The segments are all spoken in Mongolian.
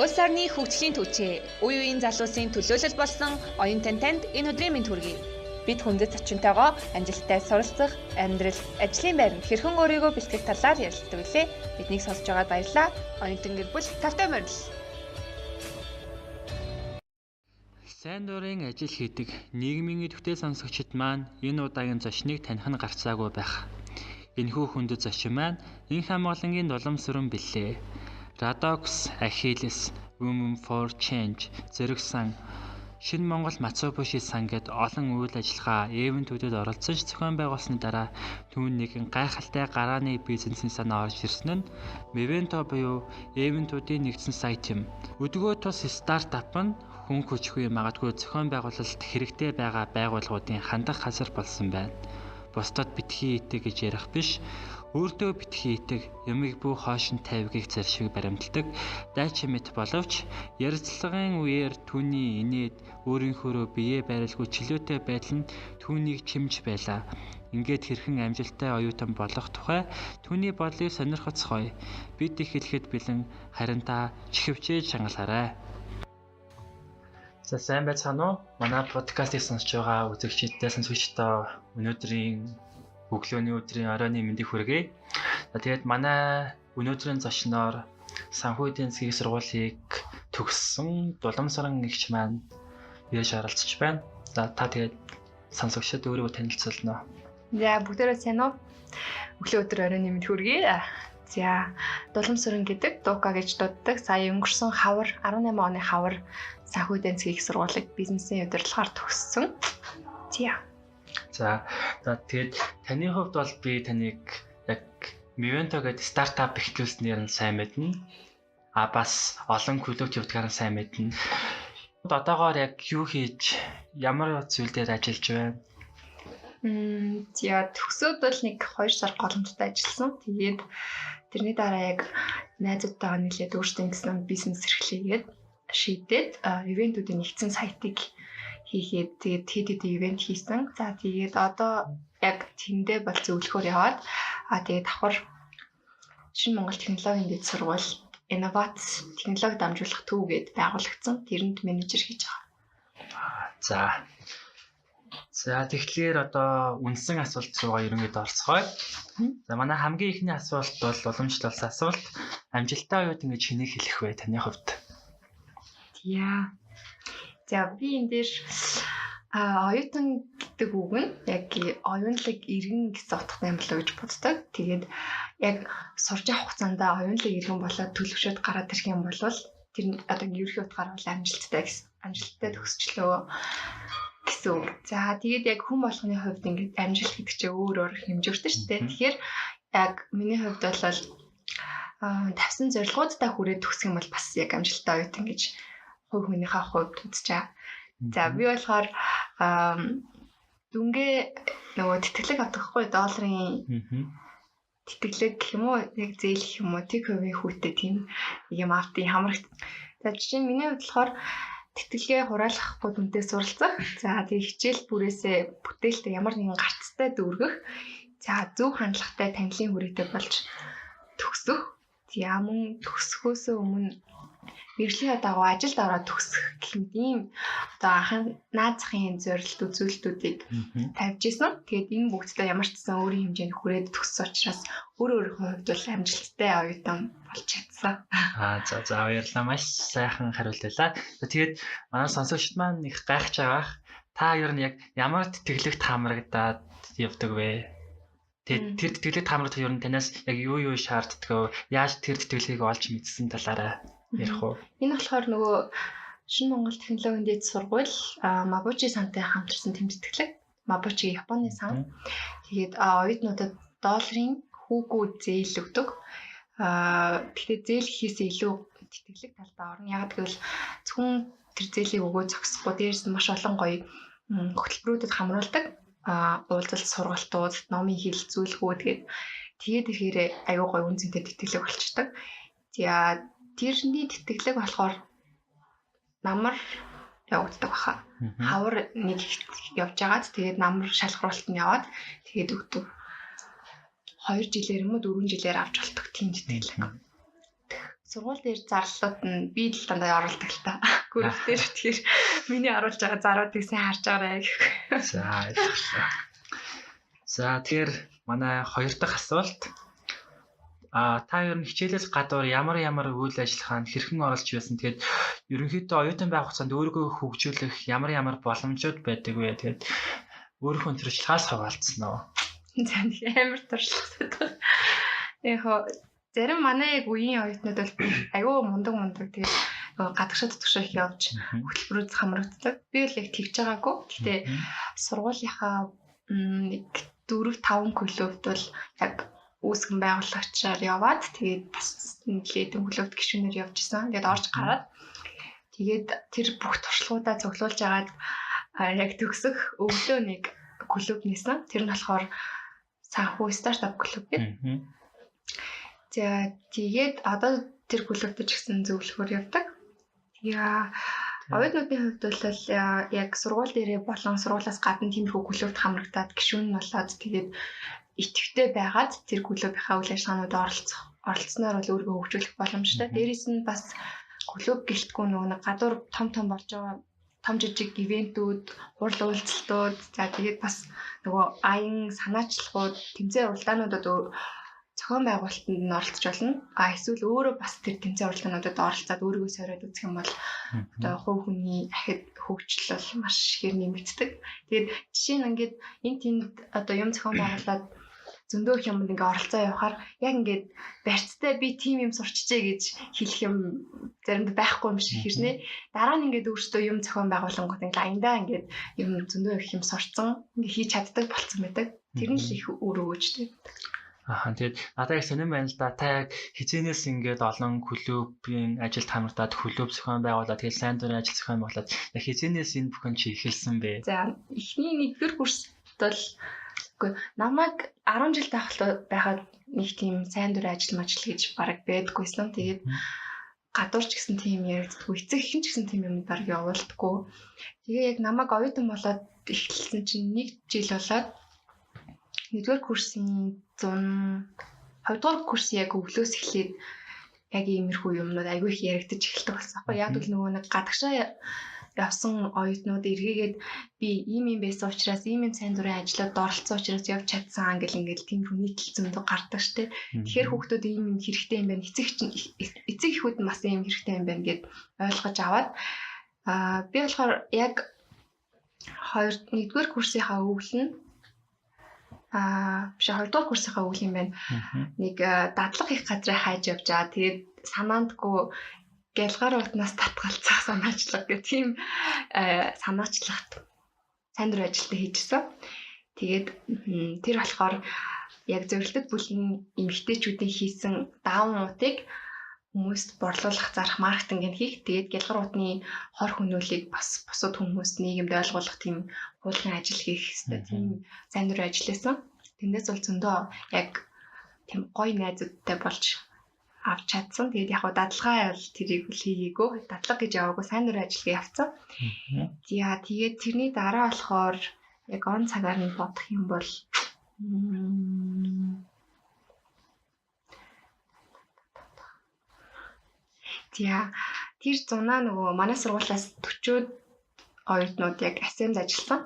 Улс орны хөгжлийн түвшээ, үе үеийн залуусын төлөөлөл болсон оюун тантанд энэ өдрийн мэнд хүргэе. Бид хүндэт зочинтойгоо амжилттай суралцах, амьдрал, ажлын байранд хэрхэн өөрийгөө бэлтгэх талаар ярилцдаг билээ. Биднийг сонсож байгаад баярлалаа. Оюутан гэр бүл тавтай морил. Сайн дурын ажил хийдэг нийгмийн идэвхтэй сонсогчид маань энэ удаагийн зочныг таних нь гарцаагүй байх. Энэхүү хүндэт зочин маань энх хамгаалангийн дулам сүрэн билээ. Радокс, Ахиллес, Women for Change, Зэрэг сан, Шинэ Монгол Мацубуши сан гэд олон үйл ажиллагаа ивэнтүүдэд оролцож зохион байгуулсны дараа түүн нэгэн гайхалтай гарааны бизнесийн санаа орж ирсэн нь Mevento буюу ивэнтүүдийн нэгдсэн сайт юм. Өдгөө тус стартап нь хүн хүчгүй магадгүй зохион байгуулалт хэрэгтэй байгаа байгууллагуудын хандах газар болсон байна. Бусдад битгий итэг гэж ярих биш, өөртөө битгий итэг, ямиг бүү хоошин тавьгийг заршиг баримталдаг дайчин мэт боловч ярилцлагын үеэр түүний инээд өөрийнхөөрөө бие барилгүй чөлөөтэй байдал нь түүнийг чимж байлаа. Ингээд хэрхэн амжилттай оюутан болох тухай түүний бодлыг сонирхоцгоё. Бид их хэлэхэд бэлэн харин та чихвчээж шангалаарай. За сайн байцгаана уу? Манай подкастыг сонсож байгаа үзэгчдээ сонсогчдоо өнөөдрийн өглөөний өдрийн оройн мэндийг хүргэе. Тэгээд манай өнөөдрийн зочноор санхүү эдийн засгийн сургуулийг төгссөн Дуламсран эгч маань яаж оролцож байна. За та тэгээд сонсогчдод өөрийгөө танилцуулна. За бүгдээрээ сайн уу? Өглөө өдөр оройн мэнд хүргэе. За Дуламсран гэдэг Дука гэж дууддаг. Сая өнгөрсөн хавар 18 оны хавар санхүү эдийн засгийн сургуулийг бизнесийн удирдлагаар төгссөн. За тэгээд таны хувьд бол би таныг яг Mevento гэдэг стартап эхлүүлснээр нь сайн мэднэ. Бас олон клубт явдгаар нь сайн мэднэ. Одоогоор яг юу хийж ямар зүйл дээр ажиллаж байна? Төгсөөд бол нэг 2 сар голомттой ажилласан. Тэгээд тэрний дараа яг найзуудтайгаа нийлээд өөрсдөө гэсэн бизнес эрхлээгээд шийдээд ивэнтүүдийн нэгдсэн сайтыг хийгээд тэгээд хэд ивент хийсэн. За тэгээд одоо яг тэндээ бол зөвлөхөөр яваад тэгээд давхар Шинэ Монгол технологийн дэд сургууль инновац технологи дамжуулах төв гэдээ байгуулагдсан. Тэрэнд менежер хийж байгаа. За тэгэхээр одоо үндсэн асуулт руугаа ерөнхийдөө орцгоё. За манай хамгийн ихний асуулт бол уламжлал болсон асуулт. Амжилттай оюутан гэж хэнийг хэлэх вэ таны хувьд? За би энэ дээр оюутан гэдэг үг нь яг оюунлаг иргэн гэсэн утгатай юм болоо гэж боддог. Тэгээд яг сурж явах хугацаанд оюунлаг иргэн болоод төлөвшөд гараад ирэх юм бол тэр одоо ерөнхий утгаар бол амжилттай төгсчлөө гэсэн үг. За тэгээд яг хүн болгоны хувьд ингээд амжилт гэдэг чинь өөр хэмжүүртэй шүү дээ. Тэгэхээр яг миний хувьд бол тавьсан зорилгоудтай хүрээд төгсөх юм бол бас яг амжилттай оюутан гэж хувь хүнийхээ хувьд үзэж байгаа. За би болохоор дүнгээ нөгөө тэтгэлэг авдагхгүй долларын тэтгэлэг гэх юм уу яг зээл гэх юм уу тэг хувийн хүүтэй тийм юм автын хамрагт. За жишээ нь миний хувьд болохоор тэтгэлгээ хураалгахгүй дүнтэй суралцах. За тэг хичээл бүрээсээ бүтээлтэй ямар нэгэн гарцтай дүүргэх. За зөв хандлагатай танилын хүрээтэй болж төгсөх. За мөн төгсөхөөс өмнө мэргэжлийн дагуу ажилд ороод төгсөх гэх мэт одоо анхны наазахын зорилт үзүүлэлтүүдийг тавьж ирсэн. Тэгээд энэ бүгдтэй ямар ч гэсэн өөрийн хэмжээнд хүрээд төгссөн учраас өөрийнхөө хувьд бол амжилттай оюутан болж чадсан. За баярлалаа. Маш сайхан хариулт байлаа. Тэгээд манай сонсогчд маань их гайхаж байгаа. Та ер нь яг ямар тэтгэлэгт хамрагдаад явдаг вэ? Тэгээд тэр тэтгэлэгт хамрагдах ер нь танаас яг юу шаарддаг вэ? Яаж тэр тэтгэлгийг олж мэдсэн талаараа ярих уу? Энэ болохоор нөгөө Шинэ Монгол технологийн дэд сургууль Мабучи сантай хамтарсан тэмцэтгэлэг. Мабучи Японы сан. Тэгээд оюутнуудад долларын хүүгүү зээл өгдөг. Гэхдээ зээл хийхээс илүү тэтгэлэг талдаа орно. Яг гэвэл зөвхөн тэр зээлийг өгөө зогсохгүй дээрс нь маш олон гоё хөтөлбөрүүдэд хамруулдаг. Уулзалт сургалтууд, номын хэлэлцүүлгүүд тэгээд ихээр аюу гоё үнцэнтэй тэтгэлэг болчдөг. За тэрний тэтгэлэг болохоор намар явагддаг баха. Хавар нэг явж агаад тэгээд намар шалгаруулалт нь яваад тэгээд өгдөг. 2 жилээр юм уу 4 жилээр авч болдог тийм тэтгэлэг. сургууль дээр зарлалууд нь би л дандаа оруулдаг л та. Групп дээр тэгэхээр миний оруулж байгаа заруудыг сайн харж байгаарай гэх. За ойлголоо. За тэгэхээр манай хоёр дахь асуулт. Та ер нь хичээлээс гадуур ямар үйл ажиллагаанд хэрхэн оролцож байсан? Тэгээд ерөнхийдөө оюутан байх хугацаанд өөрийгөө хөгжүүлэх ямар боломжууд байдаг вэ? Тэгээд өөрийнхөө туршлагаас хаваалцсан уу? За амар туршлага. Яг зарим манай яг үеийн оюутнууд бол аюу мундаг тэгээд гадагшаа дотгошоо их явж хөтөлбөрүүд хамрагддаг. Би л яг тэгж байгаагүй. Гэхдээ сургуулийнхаа 4-5 клубт бол яг үүсгэн байгуулагчаар яваад тэгээд бас нэлээдэн клубт гишүүнээр явж исэн. Тэгээд орж гараад тэгээд тэр бүх туршлагуудаа цуглуулж агаад яг төгсөх өглөө нэг клуб нисэн. Тэр нь болохоор санхүү стартап клуб гэдэг. За тэгээд одоо тэр клубт ч гэсэн зөвлөхөөр явдаг. Яа оюутнуудын хувьд бол яг сургууль дээрээ болон сургуулиас гадна тиймэрхүү клубт хамрагдаад гишүүн нь болоод тэгээд идэвхтэй байгаад тэр клубийнхаа үйл ажиллагаанууд оролцсноор бол өөрийгөө хөгжүүлэх боломжтой. Дээрээс нь бас клуб гэлтгүй нэг гадуур том болж байгаа том жижиг ивентүүд, хурал уулзалтууд, за тэгээд бас нөгөө аян санаачлагууд, тэмцээн уралдаануудад зохион байгуулалтанд нь оролцож болно. Эсвэл өөрөө бас тэр тэмцээн уралдаануудад оролцоод өөрийгөө сориод үзэх юм бол одоо хувь хүний ахид хөгжил бол маш ихээр нэмэгддэг. Тэгээд жишээ нь ингээд энэ тэнд одоо юм зохион байгуулаад зөндөө их юмд ингээ оролцоо явахаар яг ингээд барьцтай би тим юм сурчжээ гэж хэлэх юм заримдаа байхгүй юм шиг хэрнээ. Дараа нь ингээд өөртөө юм зохион байгуулангууд ингээ аяндаа ингээд юм зөндөө их юм сурцсан ингээ хийж чаддаг болцсон байдаг. Тэр нь л их өөр өгөөжтэй. Тэгээд надад яг сонирн байна л да. Та яг хизээнээс ингээд олон клубын ажилд хамрагдаад клуб зохион байгуулаад тэгээд сайн дурын ажил зохион байгуулаад яг хизээнээс энэ бүхэн чи эхэлсэн бэ? За эхний 1-р курст бол намайг 10 жил байхад нэг тийм сайн дурын ажил гэж бараг байдаггүйсэн. Тэгээд гадуур ч гэсэн тийм яригддаггүй. Эцэг ихэн ч гэсэн тийм юм бараг явуулдаггүй. Тэгээ яг намайг оюутан болоод эхэлсэн чинь 1 жил болоод 1-р курсын 2-р курс яг өглөөс эхлээд яг иймэрхүү юмнууд айгүй их яригдаж эхэлдэг болсон. Яг л нөгөө нэг гадагшаа явсан оюутнууд эргээгээд би ийм юм байсан учраас ийм сайн дурын ажлууд оролцсон учраас явж чадсан ингээл тиймэрхүү нийтлэл зөндөө гардаг штэ. Тэгэхээр хүүхдүүд ийм юм хэрэгтэй юм байна. Эцэг эхүүд нь бас ийм хэрэгтэй юм байна гэд ойлгож аваад би болохоор яг 1-р курсынхаа өвөл нь биш 2-р курсынхаа өвөл юм байна. Нэг дадлага их газраа хайж явж байгаа. Тэгээд санаандгүй гэлгаар утнаас татгалцах санаачлага гэх тийм санаачлагт сайн дурын ажилтаа хийжсэн. Тэгээд тэр болохоор яг зөвлөлтөд бүлгийн эмэгтэйчүүдийн хийсэн даавнуудыг хүмүүст борлуулах, зарах, маркетинг хийх. Тэгээд гэлгаар утны хор хөнөөлийг бас бусад хүмүүст нийгэмд ойлгуулах тийм хуулийн ажил хийх хэрэгтэй. Тийм сайн дурын ажил байсан. Тэндээс бол зөндөө яг тийм гоё найзуудтай болж авч чадсан. Тэгээд яг дадлагаа бол тэрийг л хийгээгүй. Дадлага гэж яваагүй сайн дурын ажилгаа явцсан. Яа тэгээд тэрний дараа болохоор яг он цагаар нь бодох юм бол тэр зунаа нөгөө манай сургуулиас 40 оюутнууд яг assembly ажилласан.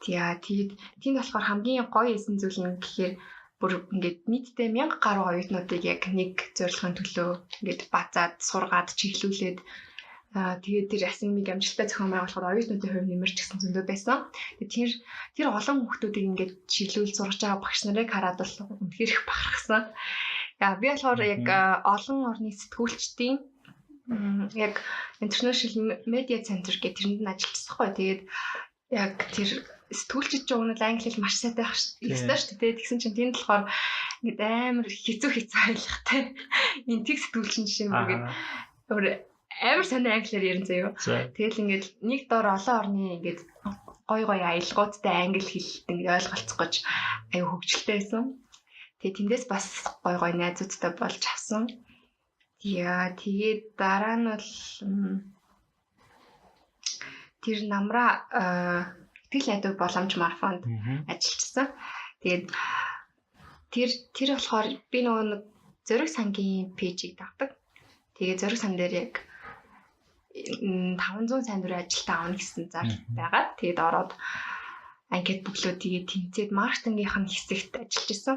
Тэгээд тэнд болохоор хамгийн гоё эзэн зүйл нь гэхээр бүр ингээд нийтдээ 1000 гаруй оюутнуудыг яг нэг зорилгын төлөө ингээд базаад сургаад чиглүүлээд тэгээд тэр assembly амжилттай зохион байгуулахад оюутнуудын хувь нэмэрч гисэн зөндөө байсан. Тэгээд тэр олон хүмүүсийг ингээд чиглүүл сургаж байгаа багш нарыг хараад бол үнэхээр их бахархсан. Би болохоор яг олон орны сэтгүүлчдийн яг International Media Center гэх тэрэнд нь ажиллажсан хгүй. Тэгээд яг тэр сэтгүүлчид ч уг нь англи хэл маш сайтай байх шүү дээ. Тэгсэн чинь тэнд болохоор ингээд амар хэцүү айлахтай. Энэ тэг сэтгүүлчин жишээ нь ингээд амар сайн англиар ярин заяа. Тэгэл ингээд нэг дор олон орны ингээд гой аялгуудтай англи хэлт ингээд ойлголцох гэж аюу хөвгчлээ байсан. Тэгээ тэндээс бас гой найзуудтай болж авсан. Тэгээд дараа нь бол тэр намраа итгэл найдвар боломж марафонд ажиллажсан. Тэгээд тэр болохоор би нөгөө нэг зориг сангийн пэйжийг дагдаг. Тэгээ зориг сан дээр яг 500 сайн дурын ажилтаа авна гэсэн зарлалт байгаа. Тэгээд ороод анкет бүглүүдийг тэнцээд маркетингийнх нь хэсэгт ажиллаж исэн.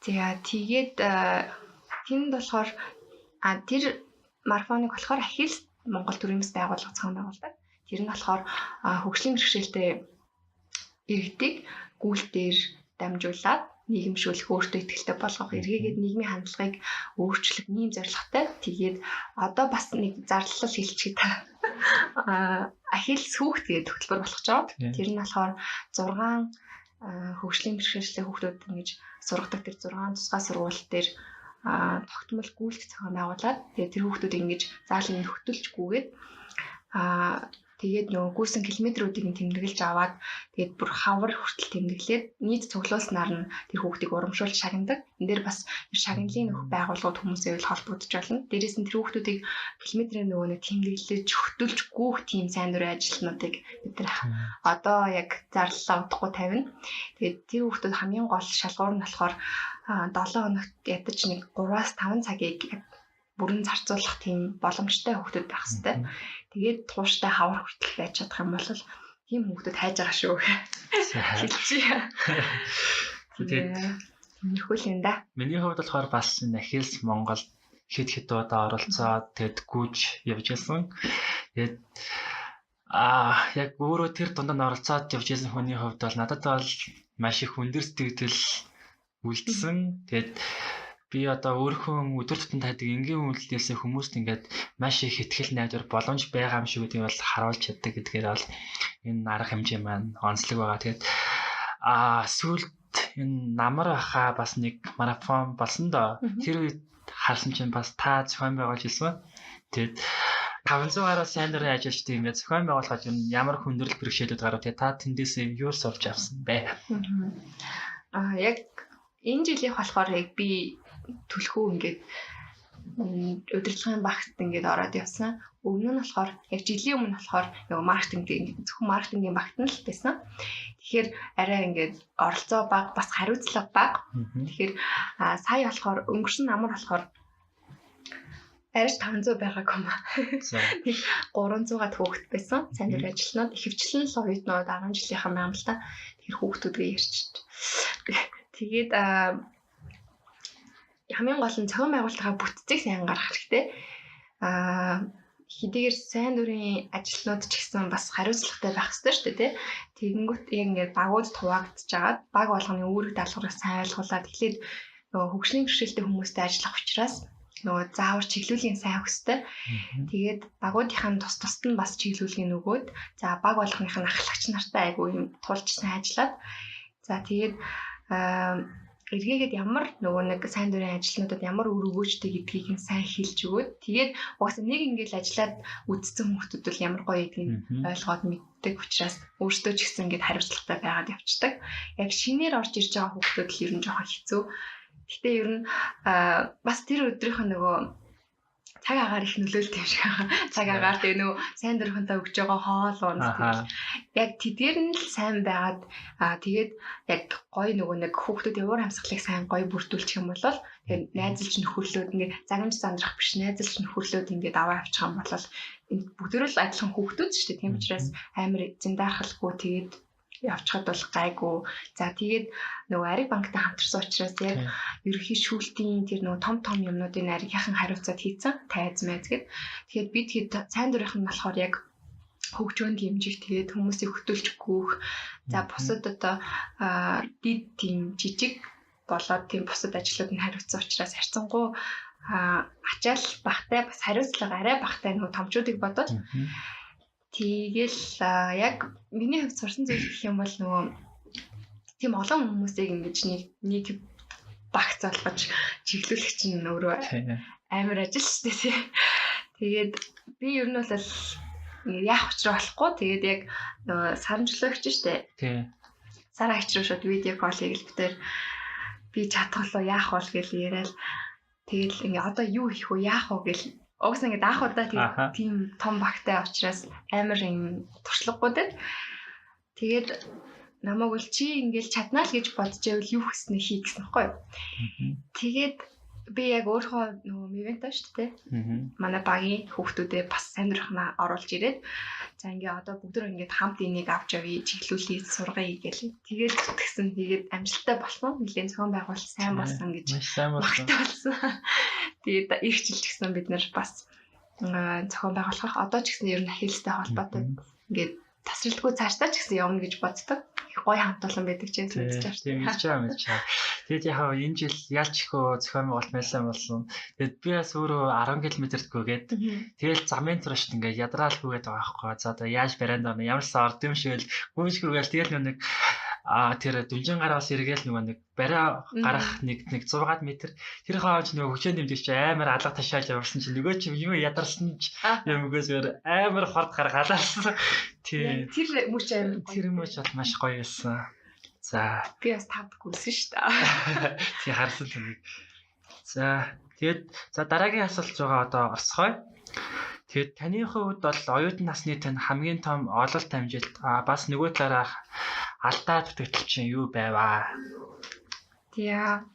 Тэгээд тэнд болохоор тэр марафоныг болохоор Ахилс Монгол төрийн бас байгууллага зохион байгуулдаг. Тэр нь болохоор хөгжлийн бэрхшээлтэй иргэдийг гүйл дээр дамжуулаад нийгэмшүүлэх, өөртөө итгэлтэй болгох, эргээгээд нийгмийн хандлагыг өөрчлөх ийм зорилготой. Тэгээд одоо бас нэг зарлал хэлчихээ та. Ахилс хүүхд гэдэг хөтөлбөр болгож байгаа. Тэр нь болохоор 6 хөгжлийн бэрхшээлтэй хүүхдүүд ингэж сургадаг тэр 6 тусгай сургууль дээр тогтмол гүйлт зохион байгуулад тэгээд тэр хүүхдүүд ингэж заалын хөтөлжгүйгээд тэгээд нөгөө гүйсэн километруудыг нь тэмдэглэж аваад тэгээд бүр хавар хүртэл тэмдэглээд нийт цуглуулснаар нь тэр хүүхдийг урамшуулж шагнадаг. Энд дээр бас шагналын нөх байгууллагууд хүмүүсээ холбогдож байна. Дээрээс нь тэр хүүхдүүдийг километрийн нөгөө нэг тэмдэглэж хөтөлж гүйх тийм сайн дурын ажилтнуудыг бид нар одоо яг зарлалаа удахгүй тавина. Тэгээд тэр хүүхдүүд хамгийн гол шалгуур нь болохоор 7 хоногт ядаж нэг 3-5 цагийг бүрэн зарцуулах тийм боломжтой хүүхдүүд байх хэрэгтэй. Тэгээд тууштай хавар хүртэл байж чадах юм бол тийм хүүхдүүд хайж байгаа шүү. Хэлчихье. Тэгээд нөхөл юм да. Миний хувьд болохоор бас Ахилс Монгол хэд удаа оролцоод тэгэд гүйж явж байсан. Тэгээд яг өөрөө тэр дундад оролцоод явж байсан хүний хувьд бол надад бол маш их өндөр сэтгэл үлдсэн. Тэгээд би одоо өөрийнхөө өдөр тутмын таадаг энгийн үйлдэлээс хүмүүст ингээд маш их ихтгэл найдвар боломж байгаа юм шиг гэдгийг бол харуулж чаддаг гэдгээр бол энэ арга хэмжээ маань онцлог байгаа. Тэгээд сүүлд энэ намар баха бас нэг марафон болсон доо. Тэр үед харсан чинь бас та зохион байгуулж ирсэн. Тэгээд 500 гаруй сайн дурын ажилчдыг ингээд зохион байгуулахад ямар хүндрэл бэрхшээлүүд гарав. Тэгээд та тэндээсээ юу сурч авсан бэ? Яг энэ жилийнх болохоор яг би төлхөө ингээд удирдлагын багт ингээд ороод явсан. Өмнө нь болохоор яг жилийн өмнө болохоор яг маркетинг зөвхөн маркетингийн багт нь л байсан. Тэгэхээр арай ингээд оролцоо бага, бас хариуцлага бага. Тэгэхээр сая болохоор өнгөрсөн намар болохоор арай 500 байгаагүй юм аа. Нэг 300-аад хүүхэд байсан. Сайн дурын ажилтнууд ихэвчлэн л оюутнууд 10 жилийнхэн байна л та. Тэр хүүхдүүдгээ ярьчих. Тэгээд хамгийн гол нь цогон байгуулалтаа бүтцийг сайн гаргах хэрэгтэй. Хэдийгээр сайн дурын ажилтнууд ч гэсэн бас хариуцлагатай байх хэрэгтэй шүү дээ, тий. Тэгэнгүүт яг ингээд багууд хуваагдж агаад баг болгоны үүрэг даалгаврыг сайн ойлгуулад эхлээд нөгөө хөгжлийн бэрхшээлтэй хүмүүстэй ажиллах учраас нөгөө заавар чиглүүлийн сайн хөстэй. Тэгээд багуудынхаа тус нь бас чиглүүлгийн нөгөөд за баг болгоных нь ахлагч нартай айгуу юм тулж сайн ажиллаад за тэгээд эргээгээд ямар нөгөө нэг сайн дурын ажилтнуудад ямар үр өгөөжтэй гэдгийг нь сайн хэлж өгөөд тэгээд угаасаа нэг ингээл ажиллаад үдцсэн хүмүүс бол ямар гоё гэдгийг ойлгоод мэддэг учраас өөрсдөө ч гэсэн ингээд хариуцлагатай байгаад явцдаг. Яг шинээр орж ирж байгаа хүмүүсд л ер нь жоохон хэцүү. Гэтэ ер нь бас тэр өдрийнх нь нөгөө цаг агаар их нөлөөлт юм шиг байгаа. Цаг агаар тэгээ нөгөө сайн дурхантай өгж байгаа хоол уус яг тэдгээр нь л сайн байгаад тэгээд яг гоё нөгөө нэг хүүхдүүдийн уур амьсгалыг сайн гоё бүрдүүлчих юм бол тэгээд найзалж нөхөрлөөд ингээд загамж зандрах биш найзалж нөхөрлөөд ингээд аваа авчих юм бол бүгдөө л адилхан хүүхдүүд шүү дээ. Тийм учраас амар зиндаахалгүй тэгээд явчихад бол гайгүй. За тэгээд нөгөө Ариг банктай хамтарсан учраас яг ерөнхий шүүлтийн тэр нөгөө том юмнуудын аригийнхан хариуцаад хийцэн тайз мэз гэд. Тэгээд бид сайн дурынх нь болохоор яг хөгжөөнд хэмжих тэгээд хүмүүсийг хөтөлж гүөх. За бусад одоо дид тийм жижиг болоод тийм бусад ажлууд нь хариуцсан учраас харьцангуй ачаал багтай бас хариуцлага арай багтай нөгөө томчуудыг бодоод тэгэл яг миний хувьд сурсан зүйл гэх юм бол нөгөө тийм олон хүмүүсийг ингэж нэг багц болгож чиглүүлэх чинь өөрөө амар ажил шүү дээ. Тэгээд би ер нь бол яах учраа болохгүй. Тэгээд яг нөгөө сарамжлагч шүү дээ. Тийм. Сараа хичрүү шууд видео колыг л битэр би чадхлаа яах бол гэж яриад тэгэл ингээ одоо юу хийх вэ яах вэ гэл угс ингээд анх удаа тийм том багтай учраас амар юм туршлагагүй дээ. Тэгээд намайг бол чи ингээл чаднаа л гэж бодож байвал юу хийснэ хий гэсэн байхгүй юу. Тэгээд би яг өөрөө нөгөө ивент шүү дээ. Манай багийн хүүхдүүдээ бас сайн дурхнаа оруулж ирээд за ингээ одоо бүгдөө ингээд хамт энийг авч явъя, чиглүүлээ, сургая гэл. Тэгээд зүтгэсэн. Тэгээд амжилттай болсон. Нилээн зохион байгуулалт сайн болсон гэж магтаалсан. Тэгээд их жил гэсэн бид нар бас зохион байгуулах одоо ч гэсэн ер нь ахилстай холбоотой ингээд тасралтгүй цаашдаа ч гэсэн явна гэж боддог. Гой хамтуулан байдаг ч юм мэдчихэж байна. Тийм мэдчихэе. Тэгээд яг энэ жил ялч ихөө зохион байгуулалт байсан болсон. Тэгээд би бас өөрөө 10 км-т тэгэл замын туршид ингээд ядраалгүйгээд байгаа байхгүй. За одоо яаж барианда ямарсан орд юм шиг л гүйжгэргээл тэгэл нэг тэр дүнжин гараас эргээл нөгөө нэг бариа гарах нэг 100 м тэр хаач нөгөө хүчээр дэмжиж амар алга ташааж явсан чинь нөгөө чи юу ядарсан ч юмгээс амар хорд гарах алаасан. Тэр мөч амар тэр мөч бол маш гоё байсан. За би бас тавдаггүйсэн шүү дээ. Тий харсан юм. За тэгээд дараагийн асуулт байгаа одоо орцгоё. Тэгээд таны хувьд бол оюутан насны тань хамгийн том ололт амжилт бас нөгөө талаараа алдаа дутагдал чинь юу байваа? Тийм.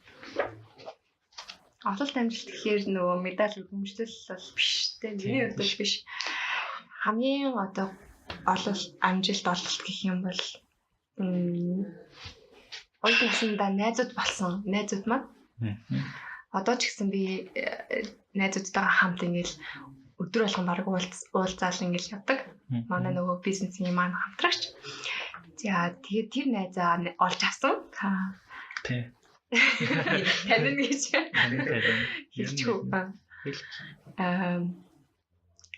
Ололт амжилт гэхээр нөгөө медаль хөгжлөл бол биш те. Миний хувьд бол биш. Хамгийн одоо ололт амжилт гэх юм бол оюутан наснда найзууд болсон найзууд маань. Одоо ч гэсэн би найзуудтайгаа хамт ингээл өдөр болгон баг уулзаал ингээл явдаг. Манай нөгөө бизнесийн маань хамтрагч. За тэгээд тэр найзаа олж авсан. Тий. Танин гэж. Хэлчихв.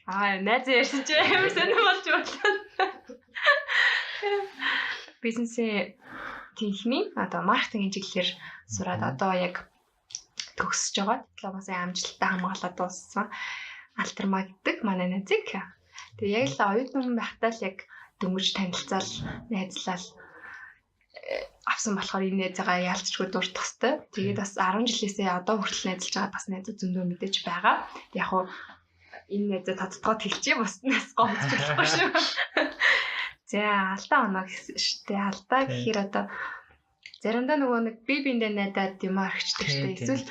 Найзаа ярьсан чи ямар сонир болж байна. Бизнесийн техник одоо маркетинг чиглэлээр сураад одоо яг төгсөж байгаа. Дипломоос амжилттай хамгаалаад дууссан. Альтерма гэдэг манай найзыг. Тэгээ яг л оюутан байхдаа л яг дөнгөж танилцаал, найзлал авсан болохоор энэ найзаагаа яалтчгүй дуртах хэвээр. Тэгээд бас 10 жилээсээ одоо хүртэл найзалж байгаа бас найзууд зөндөө мэдээж байгаа. Яг хуу энэ найзаа тодтогоод хэлчихье бусдаас гомдож болохгүй шүү. За алдаа оноо гэсэн шүү дээ. Алдаа гэхээр одоо заримдаа нөгөө нэг би биендээ найдаад юм арчдаг шүү дээ. Эсвэл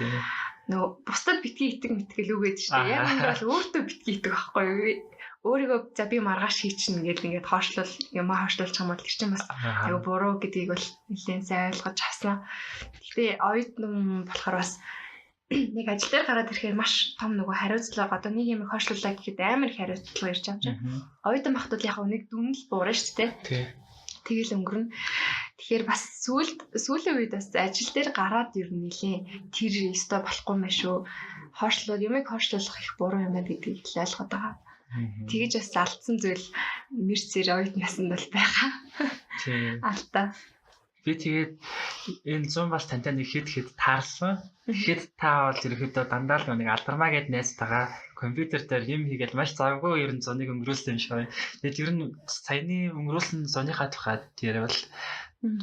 нөгөө бусдад битгий итэг мэтгэл үгээд шүү дээ. Яг энэ бол өөртөө битгий итэг байхгүй юу? Өөрийгөө за би маргааш хийчихнэ гэдэг ингээд хоошлол юмаа хоошлуулж байгаа бол тэр чинь бас айгу буруу гэдгийг бол нэлээд сайн ойлгож авсан. Гэхдээ оюутан болохоор бас нэг ажил дээр гараад ирэхээр маш том нөгөө хариуцлага одоо нэг юм хоошлуулаа гэхэд амар их хариуцлага ирж байгаа юм чинь. Оюутан байхдаа яг нэг дүнэл буурна шүү дээ. Тэгэл өнгөрнө. Тэгэхээр бас сүүлийн үед бас ажил дээр гараад ер нь нэлээ тэр өстой болохгүй мэн шүү. Хоошлол юмыг хоошлуулах их буруу юм байна гэдгийг ойлгоод байгаа. Тэгэж бас алдсан зүйл мэрцээр оюутан наснд бол байгаа. Тийм. Алдаа. Би тэгээд энэ 100 бас тантай нэг хэд таарсан. Тэгэхэд та бол ерөөхдөө дандаа л нэг алдармаа гэд найзтайгаа компьютер дээр юм хийгээл маш завгүй ер нь зоныг өнгөрүүлсэн юм шиг байна. Тэгээд ер нь саяны өнгөрүүлсэн зоныхаа тухайд ярил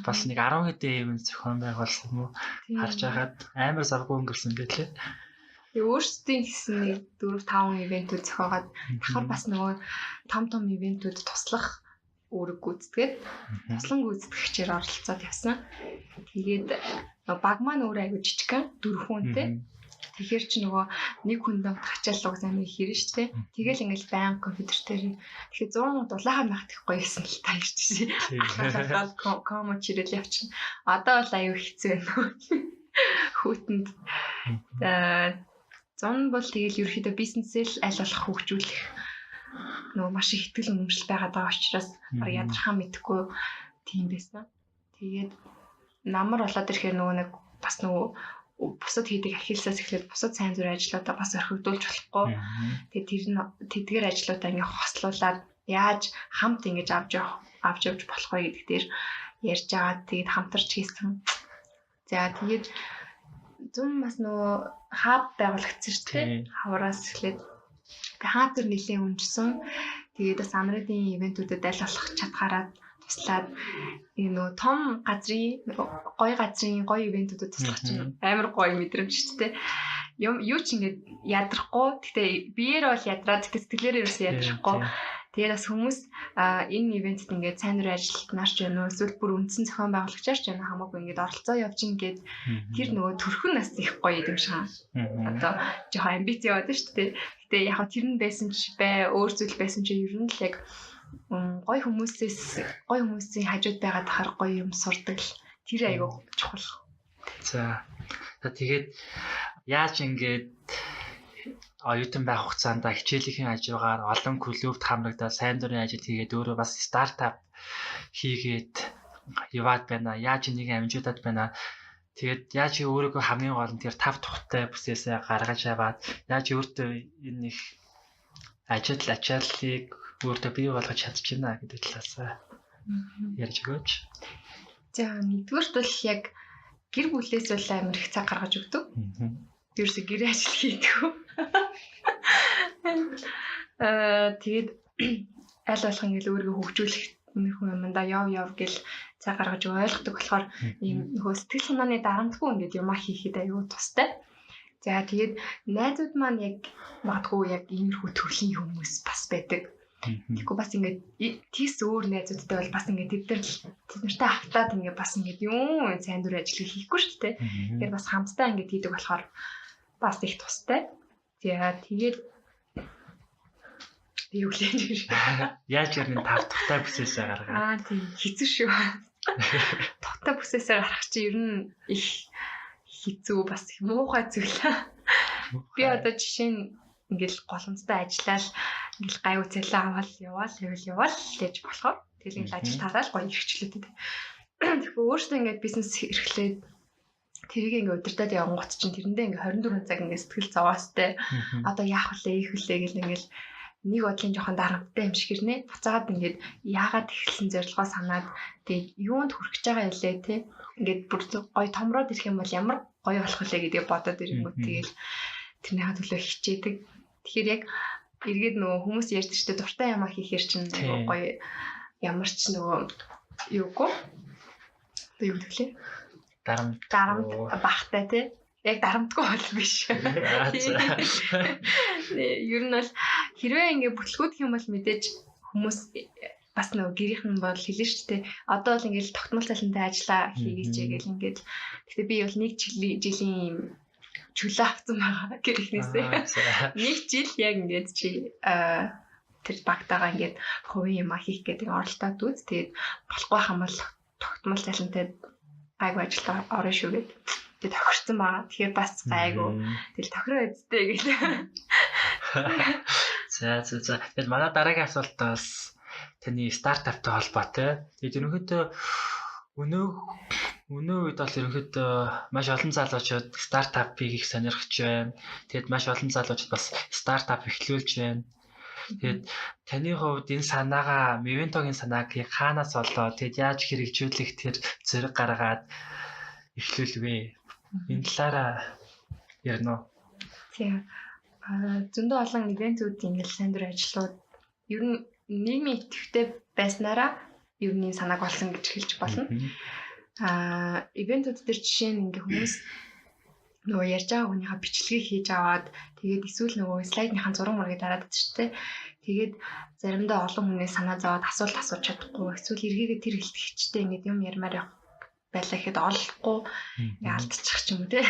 бас нэг 10 хэдэн юм зохион байгуулсан юм уу? Харж байгаад амар завгүй өнгөрсөн байлээ. Өөрсдийн гэсэн нэг 4-5 ивентүүд зохиогоод дахиад бас нөгөө том ивентүүд туслах үүрэг гүйцэтгээд туслан гүйцэтгэгчээр оролцоод явсан. Тэгээд баг маань өөрөө аягүй жижигхан 4 хүнтэй. Тэгэхээр чи нөгөө нэг хүндээ хачааллаа замыг хэрэн шүү дээ. Тэгэл ингээл баян компьютер дээр тэгэхээр 100 дулаахан байх гэхгүй гэсэн л та ирж чи. Ахаад комо чирэл явчихна. Одоо бол аягүй хэцүү байна. Хүүтэнд 100 бол тэгэл ерөөхдөө бизнесээ л аль болох хөгжүүлэх нөгөө маш их ихтгэл үнэмшил байгаад байгаа учраас ядархаа мэдэхгүй тийм байсан. Тэгээд намар болоод ирэхээр нөгөө нэг бас нөгөө бусад хийдэг ахилсаас эхлээд бусад сайн зүрх ажлуудаа бас орхигдуулж болохгүй. Тэгээд тэр нь тэдгээр ажлуудаа ингээ хослуулад яаж хамт ингэж авч явж болох вэ гэдэг дээр ярьж байгаа. Тэгээд хамтарч хийсэн. За тэгээд зүүн бас нөгөө хаб байгуулагдсан шүү дээ. Хавраас эхлээд хаатар нэлийн өнжсөн. Тэгээд бас амруудын ивентүүдэд аль болох чадхаараад туслаад нөгөө том газрын гоё ивентүүдэд туслах чинь амар гоё мэдрэмж шүү дээ. Юу ч ингэж ядрахгүй. Гэтэ биеэр бол ядраад сэтгэлээрээ ерөөсөө ядрахгүй. Тэгээд бас хүмүүс энэ ивентэд ингээд сайн дурын ажилтнаар ч байна уу эсвэл бүр үндсэн зохион байгуулагчаар ч байна хамаагүй ингээд оролцоо явж ингээд тэр нөгөө төрхөн нас их гоё юм шиг одоо жоохон амбиц яваад шүү дээ. Гэтэ яг тэр нь байсан ч өөр зүйл байсан ч ер нь л яг гоё хүмүүсийн хажууд байгаад тахаар гоё юм сурдаг л тэр аягүй чухал. За тэгээд яаж ингээд оюутан байх хугацаанд хичээлийн хажуугаар олон клубт хамрагдаад сайн дурын ажил хийгээд өөрөө бас стартап хийгээд яваад байна. Яаж энийг амжуулаад байна. Тэгээд яаж өөрийгөө хамгийн гол нь тэр тав тухтай бүсээсээ гаргаж аваад яаж өөртөө энэ их ачааллыг өөртөө бий болгож чадчихна гэдэг талаас ярьж өгөөч. За нэгдүгээрт бол яг гэр бүлээс бол амар их цаг гаргаж өгдөг. Ерөөсө гэрээ ажил хийдэг. Тэгээд аль болох ингээл өөрийгөө хөгжүүлэх юмдаа яв гэл цаг гаргаж ойлгодог болохоор ийм нөхөө сэтгэл санааны дарамтгүй ингээд юмаа хийхэд аюу тустай. За тэгээд найзууд маань яг магадгүй яг иймэрхүү төрлийн хүмүүс бас байдаг. Тэгэхгүй бас ингээд тийс өөр найзуудтай бол бас ингээд тэднэртэй автаад ингээд бас ингээд юм сайн дурын ажил хийхгүй шүү дээ. Тэгэхээр бас хамтдаа ингээд хийдэг болохоор бас их тустай. За тэгээд юу лээ. Яаж ярины тав тухтай бүсээсээ гаргаа. Тийм хэцүү шүү. Тухтай бүсээсээ гарах чи ер нь их хэцүү бас их муухай зүйл. Би одоо жишээ нь ингээл голомцтой ажиллаад ингээл гай үцэлээ аваад яваал гэж болохоор тэгэл ингээл ажил тараал гоё ихчлээд. Тэгэхээр өөртөө ингээд бизнес эрхлээд тэрийг ингээд удирдах явангууд чинь тэрэндээ ингээд 24 цаг ингээд сэтгэл зовоостой. Одоо яах вүлээ ийх вүлээ гэл ингээд нэг бодлын жоохон дарамттай юм шиг ирнэ. Буцаагаад ингээд яагаад эхэлсэн зорилгоо санаад тэгээ юунд хүрэх гэж байгаа илээ те. Ингээд бүр гоё томроод ирэх юм бол ямар гоё болох вүлээ гэдгийг бодоод ирэнгүүт тэгэл тэрнийхээ төлөө хичээдэг. Тэгэхээр яг эргээд нөгөө хүмүүс ярьдаг ч дуртай юмаа хийхээр чинь гоё ямар ч нөгөө юугүй. Одоо юу гэвэл дарамт бахтай те. Яг дарамтгүй бол биш. Ер нь бол хэрвээ ингээ бүтлгүүдх юм бол мэдээж хүмүүс бас нөгөө гэрийнх нь бол хэлнэ шүү дээ. Одоо бол ингээл тогтмол цалинтай ажиллаа хийгээч гээл ингээд. Гэхдээ би бол 1 жилийн чөлөө авсан байгаа гэрийнхнээсээ. 1 жил яг ингээд чи тэр багтаага ингээд хувийн юм хийх гэдэг оролдоод үз. Тэгээд болохгүй хам бол тогтмол цалинтай гайгүй ажиллаа орно шүү гэдэг. Тэгээд тохирсон байгаа. Тэгэхээр бас гайгүй. Тэгэл тохироо үздэй гэл. За. Тэгэл манай дараагийн асуулт бас таны стартаптай холбоотой. Тэгээд ерөнхийдөө өнөө үед бол ерөнхийдөө маш олон залуучууд стартапыг их сонирхож байна. Тэгээд маш олон залуучууд бас стартап эхлүүлж байна. Тэгээд таны хувьд энэ санаагаа, Mevento-гийн санааг хаанаас олоод тэгээд яаж хэрэгжүүлэх тэр зэрэг гаргаад эхлүүлвэ? Энэ талаараа ярина уу? Тийм. Зөндөө олон ивентүүдийн сайн дурын ажлууд ер нь нийгмийн идэвхтэй байснараа ер нь санааг олсон гэж хэлж болно. Ивентүүд дээр жишээ нь ингээ хүмүүс нөгөө ярьж байгаа хүнийхээ бичлэгийг хийж аваад тэгээд эсвэл нөгөө слайдныхаа зураг мургийг дараад идчихтэй. Тэгээд заримдаа олон хүнээс санаа зовоод асуулт асууж чадахгүй эсвэл эргээгээ тэр хэлтгэгчтэй ингээ юм ярмаар байлаа гэхэд олохгүй ингээ алдчих ч юм уу те.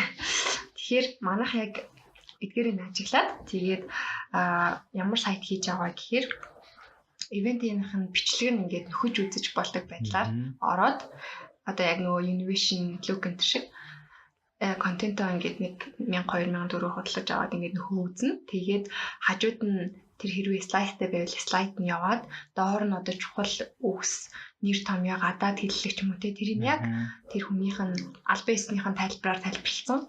Тэгэхээр манайх яг эдгээрийг ажиглаад тэгээд ямар сайт хийж байгаа гэхээр ивентийнхэн бичлэг нь ингээд нөхөж үзэж болдог байдлаар ороод одоо яг нөгөө innovation look энэ шиг контентоо ингээд 1000-2000 төгрөг хөдлөж аваад ингээд нөхөө үзнэ. Тэгээд хажууд нь тэр хэрвээ слайдтай байвал слайд нь яваад доор нь одоо чухал үгс нэр томьёо гадаад хэллэг ч юм уу те тэрийг яг тэр хүнийх нь албан ёсныхын тайлбараар тайлбарлсан.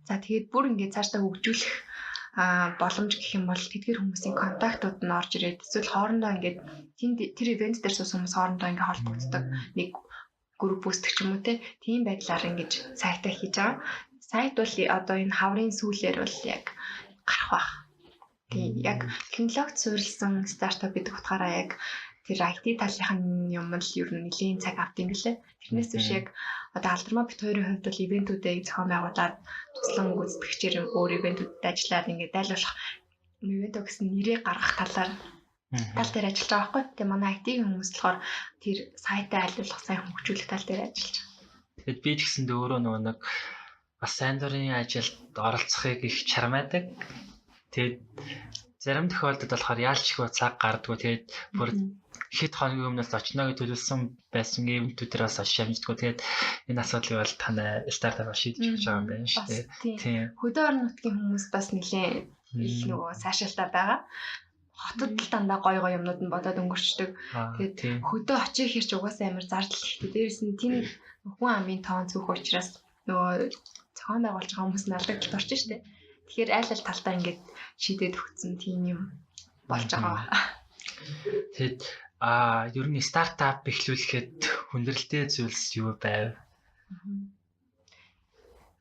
За тэгээд бүр ингээд цаашдаа хөгжүүлэх боломж гэх юм бол эдгээр хүмүүсийн контактууд нь орж ирээд эсвэл хоорондоо ингээд тэр ивент дээр суусан хүмүүс хоорондоо ингээд холбогддог нэг групп үүсгэх ч юм уу те тийм байдлаар ингэж сайтаа хийж байгаа. Сайт бол одоо энэ хаврын сүүлээр бол яг гарах байх. Тийм яг технологид суурилсан стартап гэдэг утгаараа яг тэр IT талынхын юм л ер нь нэлийн цаг авт юм гэлээ. Тэрнээс биш яг одоо алдармаа бит хоёрын хувьд бол ивентүүдээ зохион байгуулад туслан гүйцэтгэгчээр өөр ивентүүдэд ажиллаад ингээд дайлуулах Mevento гэсэн нэрээ гаргах талаар тал дээр ажиллаж байгаа байхгүй. Тэгээ манай IT-ийн хүмүүс болохоор тэр сайтаа айлуулах, сайн хөгжүүлэх тал дээр ажиллаж байгаа. Тэгэд би ч гэсэндээ өөрөө нэг бас сайн дурын ажилд оролцохыг их чармаадаг. Тэгээд зарим тохиолдолд болохоор яалч их цаг гардггүй. Тэгээд бүр хэд хоногийн өмнөөс очно гэж төлөвлөсөн байсан ивэнтүүдээр бас очиж амждаггүй. Тэгээд энэ асуудлыг бол танай стартапаар шийдэж байгаа юм байна шүү дээ. Тийм. Хөдөө орон нутгийн хүмүүс бас нэлээд их нөгөө сайшаалтай байгаа. Хотод л дандаа гоё юмнууд нь бодоод өнгөрчдөг. Тэгээд хөдөө очих хэрч угаасаа амар зардал ихтэй. Дээрээс нь тийм хүн амын тоон цөөх учраас нөгөө зохион байгуулж байгаа хүмүүс нь алдагдaltaд орчих штеп. Тэгэхээр айл талтаа ингээд шийдээд өгсөн тийм юм болж байгаа. Тэгэд ер нь стартап эхлүүлэхэд хүндрэлтэй зүйлс юу байв?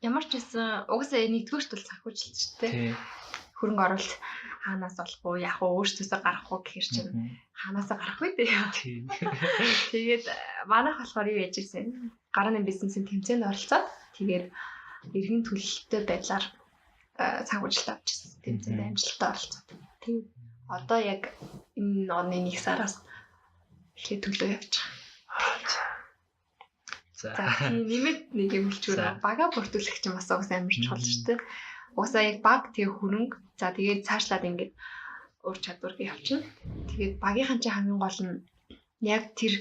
Ямар ч байсан угаасаа нэгдүгээрт бол санхүүжилт шүү дээ. Хөрөнгө оруулалт хаанаас болох уу, яг өөрсдөөсөө гарах уу гэхэр чинь хаанаас гарах вэ дээ. Тэгээд манайх болохоор юу яаж ирсэн? Гарааны бизнесийн тэмцээнд оролцоод тэгээд иргэн төлөлттэй байдлаар санхүүжилт авч ирсэн. Тэмцээнд амжилттай оролцоод. Тэгээд одоо яг энэ оны 1 сараас эхлээд төлөө явж байгаа. За нэмээд нэг юм хэлчихвэр бага бүртгүүлэх чинь бас угсаа амар чухал шүү дээ. Угсаа яг баг тэгээ хөрөнгө. За тэгээд цаашлаад ингээд ур чадвар гээ явчихна. Тэгээд багийнхан чинь хамгийн гол нь яг тэр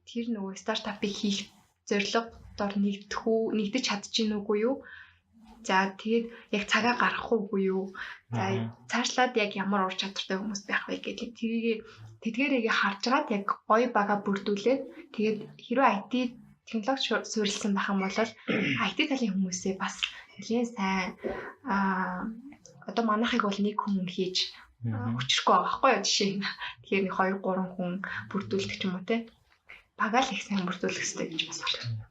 нөгөө стартапыг хийх зорилго дор нэгдэж чадчихэв үгүй юу? За тэгээд яг цагаа гаргах уугүй юу? За цаашлаад яг ямар ур чадвартай хүмүүс байх вэ гэдэг тэдгээрээ харж агаад яг гоё бага бүрдүүлээд тэгээд хэрвээ IT технологи суурилсан байх юм бол IT талын хүмүүсээ бас нэлээд сайн одоо манайхыг бол нэг хүн хийж өчрөхгүй байгаа байхгүй юу жишээ нь. Тэгэхээр нэг 2 3 хүн бүрдүүлдэг ч юм уу те. Бага л их сайн бүрдүүлэх хэрэгтэй гэж бас байна.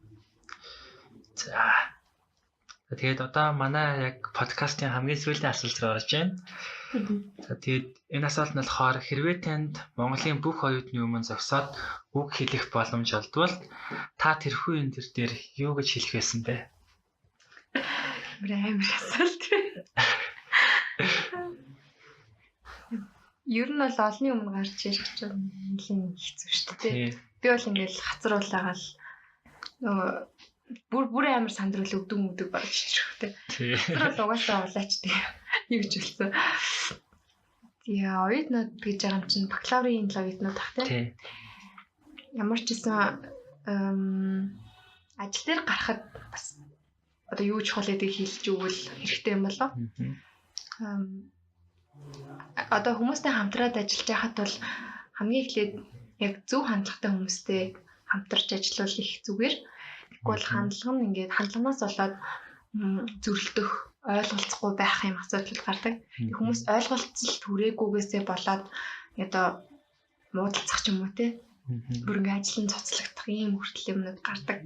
За тэгээд одоо манай яг подкастын хамгийн сүүлийн асуулт руу орж байна. За тэгээд энэ асуулт нь болохоор хэрвээ танд Монголын бүх оюутны өмнө зогсоод үг хэлэх боломж олдвол та тэрхүү энэ дээр юу гэж хэлэх байсан бэ? Амар асуулт. Ер нь бол олонний өмнө гарч ирэх чинь нэлийн хэцүү шүү дээ. Би бол ингээл хацруулаагаал нөгөө бүр амар сандрал өгдөг баг ширхтэй. Тэр бол угаасаа улаач тийм юу гэж хэлсэн. Тэгээ оюутнууд гэж байгаа юм чинь бакалаврын оюутнууд бах тийм. Ямар ч гэсэн ажил дээр гарахад бас одоо юу чухал гэдгийг хэлж өгвөл хэрэгтэй юм болоо. Одоо хүмүүстэй хамтраад ажиллаж байхад бол хамгийн эхлээд яг зөв хандлагатай хүмүүстэй хамтарч ажиллавал их зүгээр. Тэгвэл хандлага нь ингээд хандлагаас болоод зөрөлдөх, ойлголцохгүй байх юм асуудал гардаг. Хүмүүс ойлголцол түрээгүйгээсээ болоод одоо муудалцах ч юм уу те. Бүр ингээд ажлын цоцлогдох ийм хүртэл юмнууд гардаг.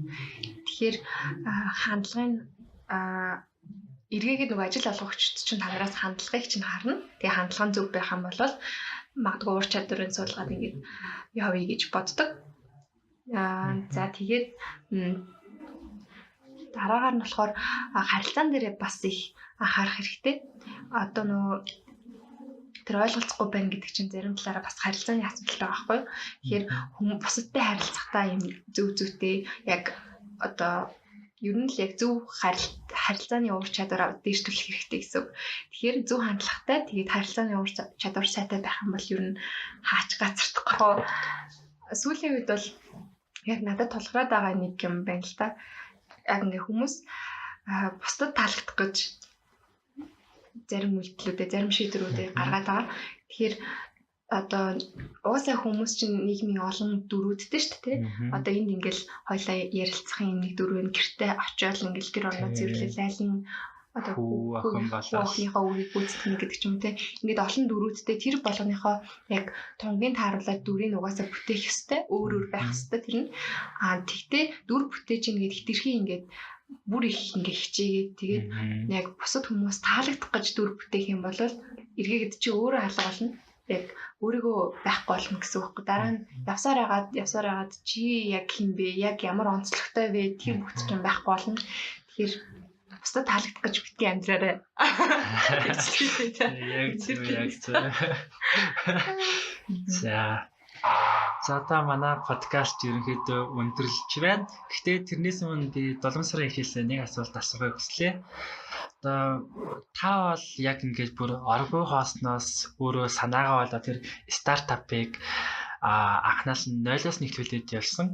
Тэгэхээр хандлагын эргээгээд нөгөө ажил олгогчд чинь танараас хандлагыг чинь харна. Тэгээ хандлага нь зөв байх юм бол магадгүй ур чадварын суулгаад ингээд явъя гэж боддог. За тэгээд дараагаар нь болохоор харилцаан дээрээ бас их анхаарах хэрэгтэй. Одоо нөгөө тэр ойлголцохгүй байна гэдэг чинь зарим талаараа бас харилцааны асуудалтай байгаа байхгүй юу? Тэгэхээр хүмүүс бусадтай харилцахдаа юм зөв-зөвтэй яг одоо ер нь л яг зөв харилцааны ур чадвараа дээшлүүлэх хэрэгтэй гэсэн. Тэгэхээр зөв хандлагатай тэгээд харилцааны ур чадвар сайтай байх юм бол ер нь хаач гацардахгүй. Сүүлийн үед бол яг надад тулгараад байгаа нэг юм байна л та. Яг ингээ хүмүүс бусдад таалагдах гэж зарим үйлдэлүүдээ, зарим шийдвэрүүдээ гаргаад байгаа. Тэгэхээр одоо уусаа хүмүүс чинь нийгмийн олон дөрүүдтэй шүү дээ. Одоо энд ингээл хоёлаа ярилцахын нэг дөрөв нь гэртээ очиод ингээл гэр орноо зэрлээ лайлын одоо хүүхнийхээ үгийг гүйцэтгэх гэдэг ч юм те. Ингээд олон дөрүүдтэй тэр болгоныхоо яг тунгийн тааруулаад дүрийг угаасаа бүтээх ёстой, өөр байх ёстой тэр нь. Тэгтээ дүр бүтээж ингээд хитрхи ингээд бүр их ингээ хичээгээд тэгээд яг бусад хүмүүс таалагдах гэж дүр бүтээх юм бол эргээгээд чи өөрөө алга болно. Яг өөрийгөө байхгүй болно гэсэн үг. Дараа нь явсаар агаад чи яг хин бэ? Яг ямар онцлогтой вэ? Тэр бүх зүйл байхгүй болно. Тэгэхээр бусдад таалагдах гэж битгий амьдраарай. Яг зөв. За одоо манай подкаст ерөнхийдөө өндөрлөж байна. Гэхдээ тэрнээс өмнө би 7 сарын эхлээс нэг асуулт асуухыг хүслээ. Одоо та бол яг ингэж бүр оргүй хоосноос өөрөө санаагаа болоо тэр стартапыг анхнаас нь 0-оос нэхлүүлээд явсан.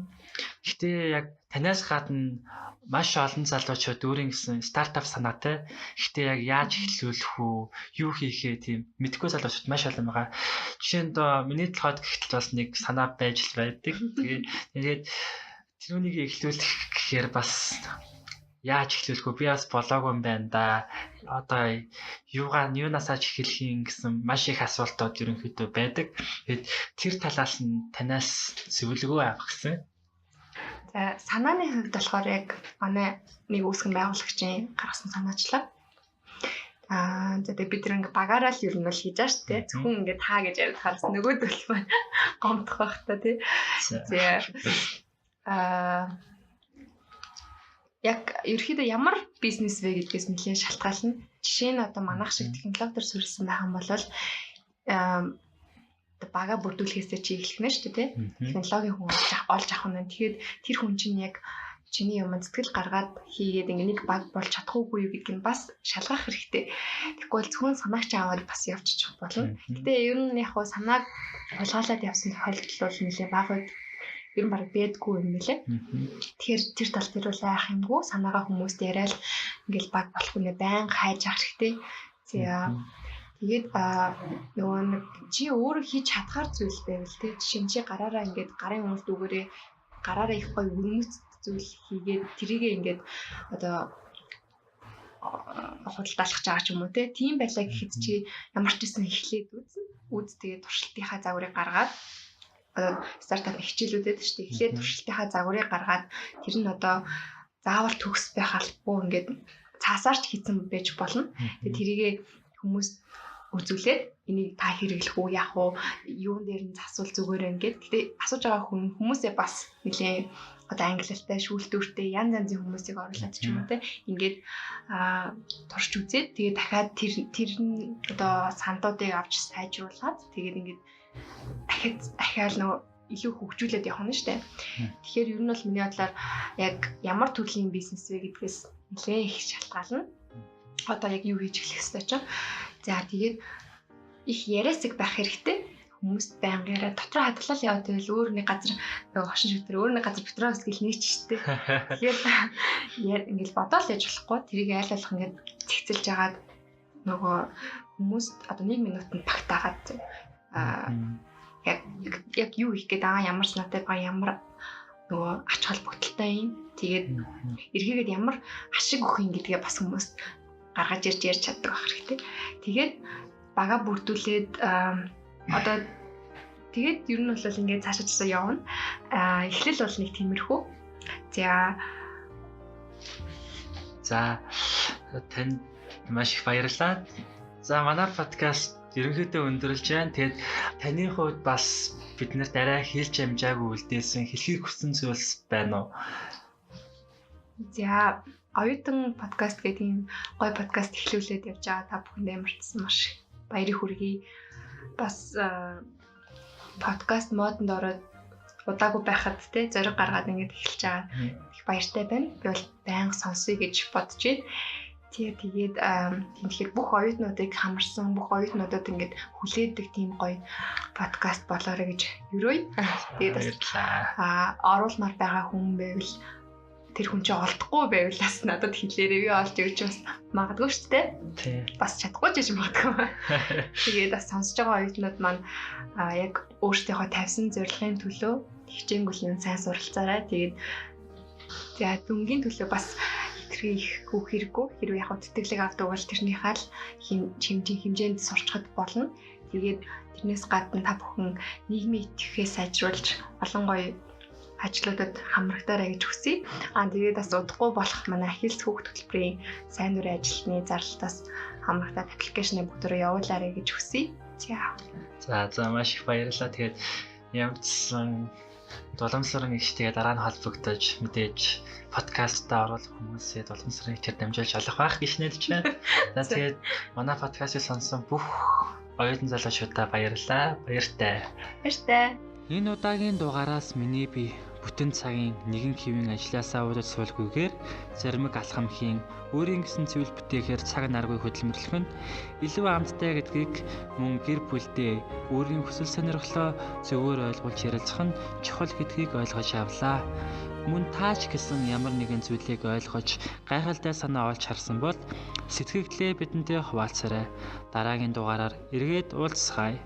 Гэхдээ яг танаас гадна маш олон залуучууд өөрийн гэсэн стартап санаатай. Гэхдээ яг яаж эхлүүлэх үү, юу хийхээ тийм мэдгүй залуучууд маш олон байгаа. Жишээ нь миний толгойд гэхтэл бас нэг санаа байж л байдаг. Тэгээд тэрүүнийг эхлүүлэх гэхээр бас яаж эхлүүлэх вэ? Би бас болоогүй юм байна да. Одоо юунаасаа эхлэх гэсэн маш их асуултууд ерөнхийдөө байдаг. Тэгээд тэр талаас нь танаас зөвлөгөө авах гэсэн. За санааны хувьд болохоор яг манай нэг үүсгэн байгуулагчийн гаргасан санаачлаа. За тэгээд бид нэг багаараа л ер нь бол хийж байгаа шүү дээ. Зөвхөн ингээд хаа гэж яриад хараас нөгөөдөл маань гомдох байх та тий. Яг ерөөхдөө ямар бизнес вэ гэдгээс нэлээд шалтгаална. Жишээ нь одоо манайх шиг технологиор суурилсан байх юм бол бага бүрдүүлэхээсээ чи эхлэх нь шүү дээ тий. Технологийн хүн олж авах нь. Тэгэхээр тэр хүн чинь яг чиний юм сэтгэл гаргаад хийгээд ингээ нэг баг болж чадахгүй юу гэдг нь бас шалгах хэрэгтэй. Тэгэхгүй бол зөвхөн санаагч аваад бас явчих болно. Гэтэ ер нь яг хуу санааг хулгайлаад явсан тохиолдол бол нэлээд бага ер нь баг бэдгүй юм нэлээ. Тэгэхээр тэр тал дээр бол айх юмгүй санаагаа хүмүүст яриад ингээл баг болох үнэ байн хайж авах хэрэгтэй. Тэгээд нөгөө нэг чи өөрөө хийж чадхаар зүйл байвал тий жишээ нь чи гараараа ингээд гарын хүмүүст үгээрээ гараараа их гоё өрмөц зүйл хийгээд тэрийгээ ингээд одоо худалдаалах гэж байгаа ч юм уу тий тийм байлаа гэхэд чи ямар ч гэсэн эхлээд үз тэгээд туршилтынхаа загварыг гаргаад стартап хичээлүүдэд шүү дээ эхлээд туршилтынхаа загварыг гаргаад тэр нь одоо заавал төгс байх албагүй ингээд цаасаар ч хийсэн байж болно. Тэгээд тэрийгээ хүмүүс үзүүлээд энийг та хэрэглэх үү яах вэ юун дээр нь засвал зүгээр ингээд гэтээ асууж байгаа хүмүүсээ бас нэлээ одоо англиалтай шүүлтүүртэй янз янзын хүмүүсийг оруулаад ч юм уу те ингээд турш үзээд тэгээд дахиад тэр нь одоо сандуудыг авч сайжруулад тэгээд ингээд дахиад нөгөө илүү хөгжүүлээд явах нь шүү дээ. Тэгэхээр ер нь бол миний бодлоор яг ямар төрлийн бизнес вэ гэдгээс нэлээ их шалтгаална. Одоо яг юу хийж эхлэх ёстой ч. За тэгээд их яриасыг байх хэрэгтэй. Хүмүүст байнга яриа дотроо хадгалал яваад байвал өөр нэг газар нөгөө хошин шүтэр өөр нэг газар дотроо өсгөл нэг ч штэ. Тэгэхээр ингээл бодоол яж болохгүй тэрийг айл болох ингээд цэгцэлж агаад нөгөө хүмүүст одоо 1 минутанд багтаагаад яг юу хийх гээд ямар санаатай ба ямар нөгөө ач холбогдолтой юм. Тэгээд эргээгээд ямар ашиг өгөх юм гэдгээ бас хүмүүст гаргаж ярьж чаддаг байх хэрэгтэй. Тэгээд бага бүрдүүлээд одоо тэгээд ер нь бол ингээд цаашаа цаашаа явна. Эхлэл бол нэг тиймэрхүү. За танд маш их баярлалаа. За манай подкаст ерөнхийдөө өндөрлж байна. Тэгээд таны хувьд бас бид нарт арай хэлж амжаагүй үлдээсэн хэлхийг хүссэн зүйлс байна уу? За оюутан подкаст гэдэг ийм гоё подкаст эхлүүлээд явж байгаа та бүхэнд ямарчсан маш баярыг хүргэе. Бас подкаст модонд ороод удаагүй байхад те зориг гаргаад ингэж эхэлж байгаа их баяртай байна. Би бол байнга сонсъё гэж бодож байна. Тэгээд тэгэхээр бүх оюутнуудыг хамарсан бүх оюутнуудад ингэж хүлээдэг тийм гоё подкаст болоорой гэж ерөөе. Тэгээд оруулмаар байгаа хүн байвал тэр хүн чинь олдохгүй байвал бас надад хэлээрээ би олж өгч бас магадгүй шүү дээ. Бас чадахгүй ч юм магадгүй. Тэгээд бас сонсож байгаа оюутнууд маань яг өөрсдийнхөө тавьсан зорилгын төлөө хичээнгүлэн сайн суралцаарай. Тэгээд за дүнгийн төлөө бас их хөөх хэрэггүй. Хэрвээ яг тэтгэлэг авдаг бол тэрнийхээ л хэмжээнд сурчхад болно. Тэгээд тэрнээс гадна та бүхэн нийгмийн итгэхээ сайжруулж олон гоё ажлуудад хамрагдаарай гэж хүсье. Тэгээд бас удахгүй болох манай ахилс хүүхд хөтөлбөрийн сайн дурын ажилтны зарлалтаас хамрагдаад аппликейшнийг бүгдөө явуулаарай гэж хүсье. За маш их баярлалаа. Тэгээд ямар ч Доламсрын ихтэй дараа нь холбогдож мэдээж подкастаа оруулах хүмүүсээ доламсрын ихтэй дамжуулж олох байх гэж найдаж байна. За тэгээд манай подкастыг сонсон бүх оюутан залуучуудаа баярлалаа. Баяртай. Баяртай. Энэ удаагийн дугаараас миний би бүтэн цагийн нэгэн хэвийн ажилласаа удаж суулгүйгээр заримыг алхамхийн өөрийн гэсэн зүйл бүтээхээр цаг наргүй хөдөлмөрлөх нь илүү амттай гэдгийг мөн гэр бүлдээ өөрийн хүсэл сонирхлоо зөвөр ойлгуулж ярилцах нь чухал гэдгийг ойлгож авлаа. Мөн таач гэсэн ямар нэгэн зүйлийг ойлгож гайхалтай санаа олж харсан бол сэтгэгдлээ бидэнтэй хуваалцаарай. Дараагийн дугаараар эргээд уулзцгаая.